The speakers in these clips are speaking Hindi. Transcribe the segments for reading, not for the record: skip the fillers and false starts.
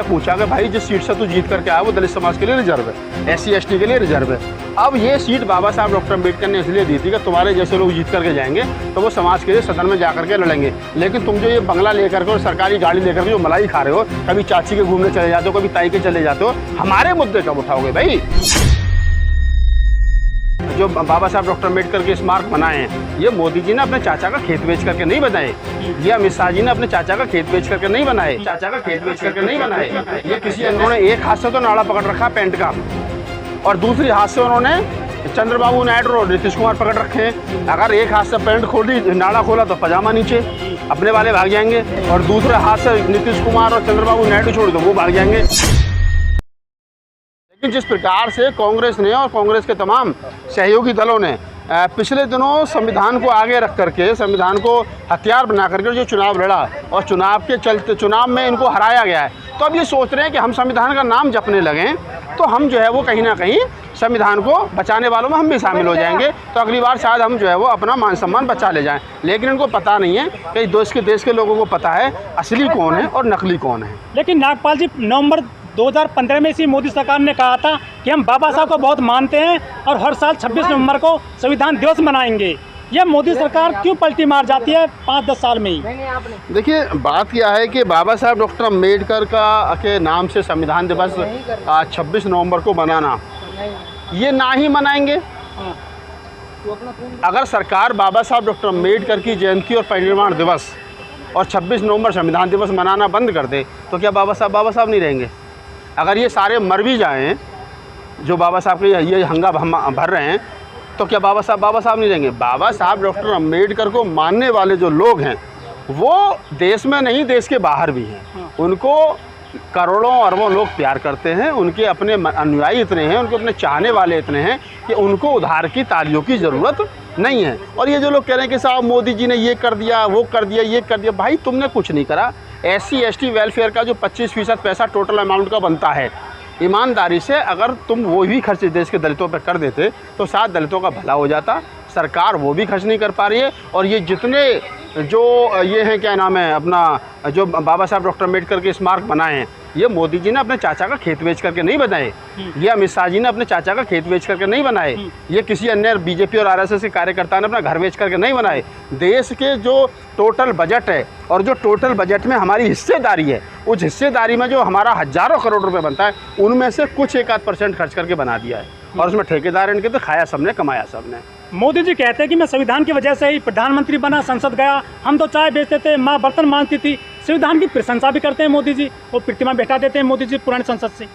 पूछा कि भाई जिस सीट से तू जीत करके आया वो दलित समाज के लिए रिजर्व है, SC ST के लिए रिजर्व है। अब ये सीट बाबा साहब डॉक्टर अम्बेडकर ने इसलिए दी थी कि तुम्हारे जैसे लोग जीत करके जाएंगे तो वो समाज के लिए सदन में जा करके लड़ेंगे। लेकिन तुम जो ये बंगला लेकर के और सरकारी गाड़ी लेकर के जो मलाई खा रहे हो, कभी चाची के घूमने चले जाते हो, कभी ताई के चले जाते हो, हमारे मुद्दे कब उठाओगे भाई? जो बाबा साहब डॉक्टर अम्बेडकर के स्मारक बनाए हैं, ये मोदी जी ने अपने चाचा का खेत बेच करके नहीं बनाए, ये अमित शाह जी ने अपने चाचा का खेत बेच करके नहीं बनाए, चाचा का खेत बेच करके नहीं बनाए। ये किसी उन्होंने एक हाथ से तो नाड़ा पकड़ रखा पैंट का और दूसरी हाथ से उन्होंने चंद्रबाबू नायडू और नीतीश कुमार पकड़ रखे हैं। अगर एक हाथ से पैंट खोली, नाड़ा खोला तो पजामा नीचे, अपने वाले भाग जाएंगे, और दूसरे हाथ से नीतीश कुमार और चंद्रबाबू नायडू छोड़ दो वो भाग जाएंगे। लेकिन जिस प्रकार से कांग्रेस ने और कांग्रेस के तमाम सहयोगी दलों ने पिछले दिनों संविधान को आगे रख करके, संविधान को हथियार बना करके जो चुनाव लड़ा और चुनाव के चलते चुनाव में इनको हराया गया है, तो अब ये सोच रहे हैं कि हम संविधान का नाम जपने लगें तो हम जो है वो कहीं ना कहीं संविधान को बचाने वालों में हम भी शामिल हो जाएंगे, तो अगली बार शायद हम जो है वो अपना मान सम्मान बचा ले जाएं। लेकिन इनको पता नहीं है कि देश के लोगों को पता है असली कौन है और नकली कौन है। लेकिन नागपाल जी, नवंबर 2015 में इसी मोदी सरकार ने कहा था कि हम बाबा साहब को बहुत मानते हैं और हर साल 26 नवंबर को संविधान दिवस मनाएंगे। यह मोदी सरकार क्यों पलटी मार जाती है 5-10 साल में ही? देखिए, बात क्या है कि बाबा साहब डॉक्टर अम्बेडकर के नाम से संविधान दिवस 26 नवंबर को मनाना, ये ना ही मनाएंगे। अगर सरकार बाबा साहब डॉक्टर अम्बेडकर की जयंती और परिनिर्वाण दिवस और 26 नवंबर संविधान दिवस मनाना बंद कर दे तो क्या बाबा साहब नहीं रहेंगे? अगर ये सारे मर भी जाएं जो बाबा साहब के ये हंगा भर रहे हैं, तो क्या बाबा साहब नहीं रहेंगे? बाबा साहब डॉक्टर अम्बेडकर को मानने वाले जो लोग हैं वो देश में नहीं, देश के बाहर भी हैं। उनको करोड़ों अरबों लोग प्यार करते हैं, उनके अपने अनुयायी इतने हैं, उनके अपने चाहने वाले इतने हैं कि उनको उधार की तालियों की ज़रूरत नहीं है। और ये जो लोग कह रहे हैं कि साहब मोदी जी ने ये कर दिया, वो कर दिया, ये कर दिया, भाई तुमने कुछ नहीं करा। SC ST वेलफेयर का जो 25% पैसा टोटल अमाउंट का बनता है, ईमानदारी से अगर तुम वो भी खर्च देश के दलितों पर कर देते तो साथ दलितों का भला हो जाता। सरकार वो भी खर्च नहीं कर पा रही है। और ये जितने जो ये हैं, क्या नाम है अपना, जो बाबा साहब डॉक्टर अम्बेडकर के स्मारक बनाए हैं, ये मोदी जी ने अपने चाचा का खेत बेच करके नहीं बनाए, ये अमित शाह जी ने अपने चाचा का खेत बेच करके नहीं बनाए, ये किसी अन्य BJP और RSS के कार्यकर्ता ने अपना घर बेच करके नहीं बनाए। देश के जो टोटल बजट है और जो टोटल बजट में हमारी हिस्सेदारी है, उस हिस्सेदारी में जो हमारा हज़ारों करोड़ रुपए बनता है, उनमें से कुछ 1-8% खर्च करके बना दिया है। और उसमें ठेकेदार इनके तो खाया सबने, कमाया सबने। मोदी जी कहते हैं कि मैं संविधान की वजह से ही प्रधानमंत्री बना, संसद गया, हम तो चाय बेचते थे, माँ बर्तन मांजती थी। संविधान की प्रशंसा भी करते हैं मोदी जी, वो प्रतिमा बैठा देते हैं मोदी जी पुराने संसद से।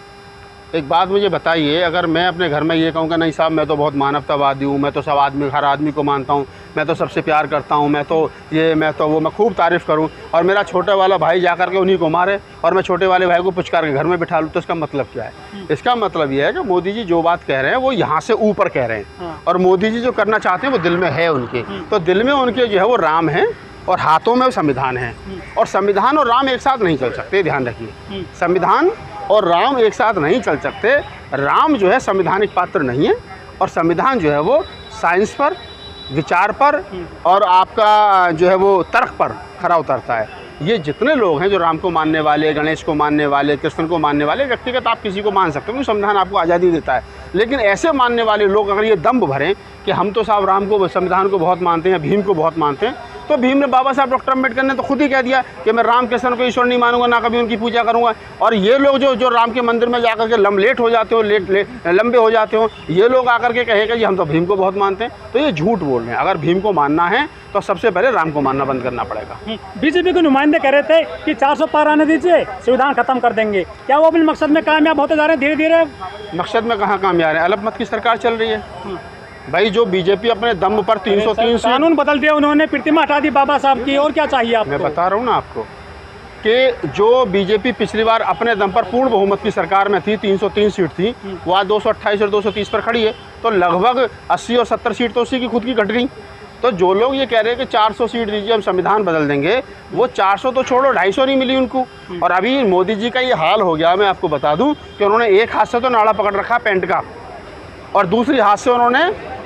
एक बात मुझे बताइए, अगर मैं अपने घर में ये कहूँ कि नहीं साहब मैं तो बहुत मानवतावादी हूँ, मैं तो सब आदमी, हर आदमी को मानता हूँ, मैं तो सबसे प्यार करता हूँ, मैं तो ये, मैं तो वो, मैं खूब तारीफ़ करूँ, और मेरा छोटे वाला भाई जा कर के उन्हीं को मारे और मैं छोटे वाले भाई को पुचकार के घर में बिठा लूँ, तो इसका मतलब क्या है? इसका मतलब ये है कि मोदी जी जो बात कह रहे हैं वो यहाँ से ऊपर कह रहे हैं, और मोदी जी जो करना चाहते हैं वो दिल में है उनके। तो दिल में उनके जो है वो राम है और हाथों में वो संविधान है। और संविधान और राम एक साथ नहीं चल सकते, ध्यान रखिए। संविधान और राम एक साथ नहीं चल सकते। राम जो है संवैधानिक पात्र नहीं है, और संविधान जो है वो साइंस पर, विचार पर और आपका जो है वो तर्क पर खरा उतरता है। ये जितने लोग हैं जो राम को मानने वाले, गणेश को मानने वाले, कृष्ण को मानने वाले, व्यक्तिगत आप किसी को मान सकते हो क्योंकि संविधान आपको आज़ादी देता है, लेकिन ऐसे मानने वाले लोग अगर ये दम्भ भरें कि हम तो साहब राम को, संविधान को बहुत मानते हैं, भीम को बहुत मानते हैं, तो भीम ने, बाबा साहब डॉक्टर अम्बेडकर ने तो खुद ही कह दिया कि मैं राम कृष्ण को ईश्वर नहीं मानूंगा, ना कभी उनकी पूजा करूंगा। और ये लोग जो राम के मंदिर में जाकर के लंबे हो जाते हो, ये लोग आकर के कहेगा जी हम तो भीम को बहुत मानते हैं, तो ये झूठ बोल रहे हैं। अगर भीम को मानना है तो सबसे पहले राम को मानना बंद करना पड़ेगा। BJP के नुमाइंदे कह रहे थे कि 400 पार आने दीजिए, संविधान खत्म कर देंगे। क्या वो अपने मकसद में कामयाब होते जा रहे हैं धीरे धीरे? मकसद में कहाँ कामयाब है? अल्पमत की सरकार चल रही है भाई। जो BJP अपने दम पर 303 कानून बदल दिया उन्होंने, प्रतिमा हटा दी बाबा साहब की, और क्या चाहिए आपको? मैं बता रहा हूँ ना आपको कि जो BJP पिछली बार अपने दम पर पूर्ण बहुमत की सरकार में थी, 303 सीट थी, वो आज 228 और 230 पर खड़ी है, तो लगभग 80 और 70 सीट तो उसी की खुद की घट गई। तो जो लोग ये कह रहे हैं कि 400 सीट दीजिए हम संविधान बदल देंगे, वो 400 तो छोड़ो, 250 नहीं मिली उनको। और अभी मोदी जी का ये हाल हो गया, मैं आपको बता दूं कि उन्होंने एक हाथ से तो नाड़ा पकड़ रखा पैंट का और दूसरी हाथ से उन्होंने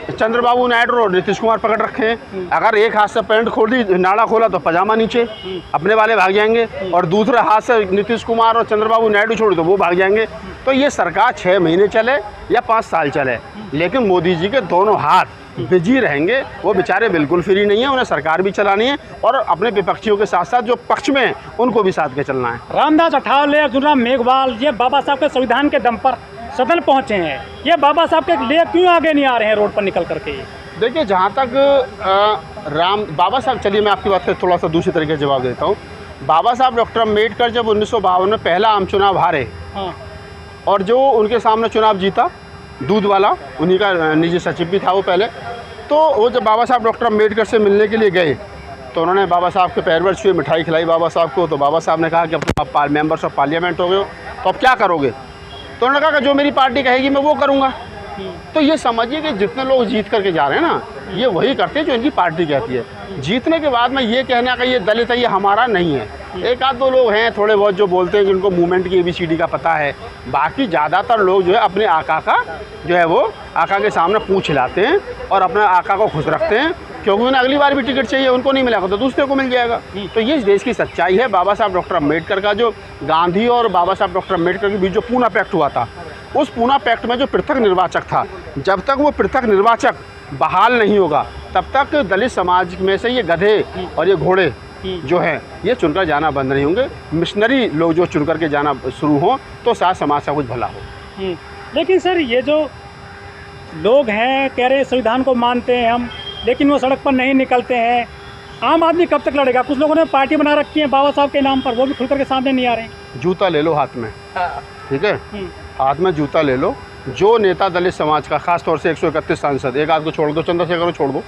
चंद्रबाबू नायडू और नीतीश कुमार पकड़ रखे हैं। अगर एक हाथ से पैंट खोली, नाड़ा खोला तो पजामा नीचे, अपने वाले भाग जाएंगे, और दूसरे हाथ से नीतीश कुमार और चंद्रबाबू नायडू छोड़ तो वो भाग जाएंगे। तो ये सरकार 6 महीने चले या 5 साल चले, लेकिन मोदी जी के दोनों हाथ बिजी रहेंगे। वो बेचारे बिल्कुल फ्री नहीं है, उन्हें सरकार भी चलानी है और अपने विपक्षियों के साथ साथ जो पक्ष में हैं उनको भी साथ के चलना है। रामदास अठावले, अर्जुन मेघवाल, ये बाबा साहब के संविधान के दम पर सदन पहुंचे हैं, ये बाबा साहब के लिए क्यों आगे नहीं आ रहे हैं रोड पर निकल करके? देखिए, जहाँ तक बाबा साहब, चलिए मैं आपकी बात का थोड़ा सा दूसरी तरीके से जवाब देता हूँ। बाबा साहब डॉक्टर अम्बेडकर जब 1952 में पहला आम चुनाव हारे, हाँ, और जो उनके सामने चुनाव जीता, दूध वाला, उन्हीं का निजी सचिव भी था वो पहले, तो वो जब बाबा साहब डॉक्टर अम्बेडकर से मिलने के लिए गए तो उन्होंने बाबा साहब के पैर पर छुए, मिठाई खिलाई बाबा साहब को। तो बाबा साहब ने कहा कि अब तुम आप मेंबर्स ऑफ पार्लियामेंट हो गए हो, तो अब क्या करोगे? तो उन्होंने कहा कि जो मेरी पार्टी कहेगी मैं वो करूँगा। तो ये समझिए कि जितने लोग जीत करके जा रहे हैं ना, ये वही करते हैं जो इनकी पार्टी कहती है। जीतने के बाद में ये कहना कि ये दलित है, ये हमारा नहीं है। एक आध दो लोग हैं थोड़े बहुत जो बोलते हैं कि उनको मूवमेंट की ABCD का पता है, बाकी ज़्यादातर लोग जो है अपने आका का जो है वो आका के सामने पूँछ हिलाते हैं और अपने आका को खुश रखते हैं, क्योंकि उन्हें अगली बार भी टिकट चाहिए, उनको नहीं मिलेगा तो दूसरे को मिल जाएगा। तो ये इस देश की सच्चाई है। बाबा साहब डॉक्टर अम्बेडकर का जो गांधी और बाबा साहब डॉक्टर अम्बेडकर के बीच जो पूना पैक्ट हुआ था, उस पूना पैक्ट में जो पृथक निर्वाचक था, जब तक वो पृथक निर्वाचक बहाल नहीं होगा तब तक दलित समाज में से ये गधे और ये घोड़े जो हैं ये चुनकर जाना बंद नहीं होंगे। मिशनरी लोग जो चुन करके जाना शुरू हों तो शायद समाज का कुछ भला हो। लेकिन सर, ये जो लोग हैं कह रहे संविधान को मानते हैं हम, लेकिन वो सड़क पर नहीं निकलते हैं। आम आदमी कब तक लड़ेगा? कुछ लोगों ने पार्टी बना रखी है बाबा साहब के नाम पर, वो भी खुल करके सामने नहीं आ रहे हैं। जूता ले लो हाथ में, ठीक है, हाथ में जूता ले लो। जो नेता दलित समाज का, खास तौर से 131 सांसद, एक आध को छोड़ दो, चंद्रशेखर को छोड़ दो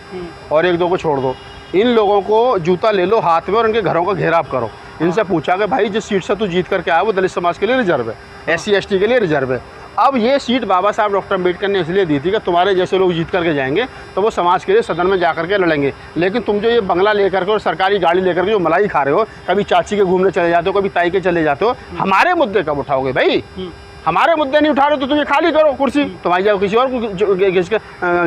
और एक दो को छोड़ दो, इन लोगों को जूता ले लो हाथ में और इनके घरों का घेराव करो। इनसे पूछा कि भाई जिस सीट से तू जीत करके आया वो दलित समाज के लिए रिजर्व है, SC ST के लिए रिजर्व है। अब ये सीट बाबा साहब डॉक्टर अम्बेडकर ने इसलिए दी थी कि तुम्हारे जैसे लोग जीत करके जाएंगे तो वो समाज के लिए सदन में जा करके लड़ेंगे। लेकिन तुम जो ये बंगला लेकर के और सरकारी गाड़ी लेकर के जो मलाई खा रहे हो, कभी चाची के घूमने चले जाते हो, कभी ताई के चले जाते हो, हमारे मुद्दे कब उठाओगे भाई? हमारे मुद्दे नहीं उठा रहे तो तुम ये खाली करो कुर्सी, तुम्हारी जगह किसी और को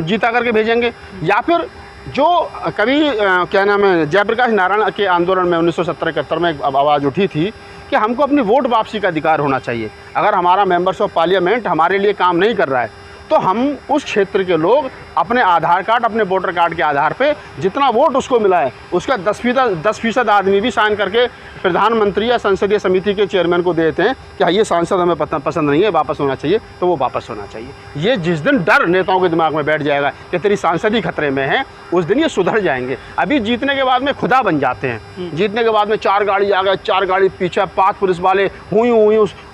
जीता करके भेजेंगे। या फिर जो कभी क्या नाम है, जयप्रकाश नारायण के आंदोलन में 1970-71 में एक आवाज़ उठी थी कि हमको अपनी वोट वापसी का अधिकार होना चाहिए। अगर हमारा मेंबर्स ऑफ पार्लियामेंट हमारे लिए काम नहीं कर रहा है तो हम उस क्षेत्र के लोग अपने आधार कार्ड, अपने वोटर कार्ड के आधार पे जितना वोट उसको मिला है उसका 10% आदमी भी साइन करके प्रधानमंत्री या संसदीय समिति के चेयरमैन को देते हैं कि हाँ ये सांसद हमें पसंद नहीं है, वापस होना चाहिए, तो वो वापस होना चाहिए। ये जिस दिन डर नेताओं के दिमाग में बैठ जाएगा कि तेरी सांसद ही खतरे में है, उस दिन ये सुधर जाएंगे। अभी जीतने के बाद में खुदा बन जाते हैं, जीतने के बाद में 4 गाड़ी आ गए, 4 गाड़ी पीछे 5 पुलिस वाले हुई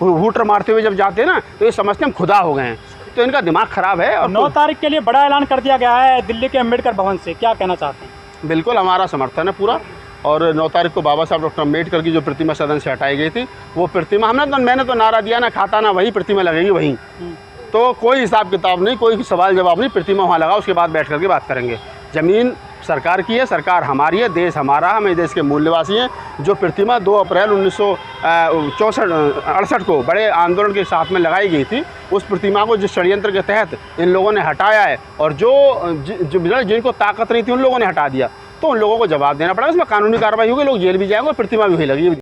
हूटर मारते हुए जब जाते हैं ना तो ये समझते हम खुदा हो गए हैं। तो इनका दिमाग खराब है। और 9 तारीख के लिए बड़ा ऐलान कर दिया गया है दिल्ली के अम्बेडकर भवन से, क्या कहना चाहते हैं? बिल्कुल हमारा समर्थन है पूरा। और 9 तारीख को बाबा साहब डॉक्टर अम्बेडकर की जो प्रतिमा सदन से हटाई गई थी, वो प्रतिमा मैंने तो नारा दिया ना, खाता ना वही प्रतिमा लगेगी वहीं। तो कोई हिसाब किताब नहीं, कोई सवाल जवाब नहीं, प्रतिमा वहाँ लगा, उसके बाद बैठ करके बात करेंगे। ज़मीन सरकार की है, सरकार हमारी है, देश हमारा, हम देश के मूल्यवासी हैं। जो प्रतिमा 2 अप्रैल 1968 को बड़े आंदोलन के साथ में लगाई गई थी, उस प्रतिमा को जिस षड्यंत्र के तहत इन लोगों ने हटाया है और जिनको ताकत नहीं थी उन लोगों ने हटा दिया, तो उन लोगों को जवाब देना पड़ेगा। इसमें कानूनी कार्रवाई होगी, लोग जेल भी जाएंगे और प्रतिमा भी वही लगी।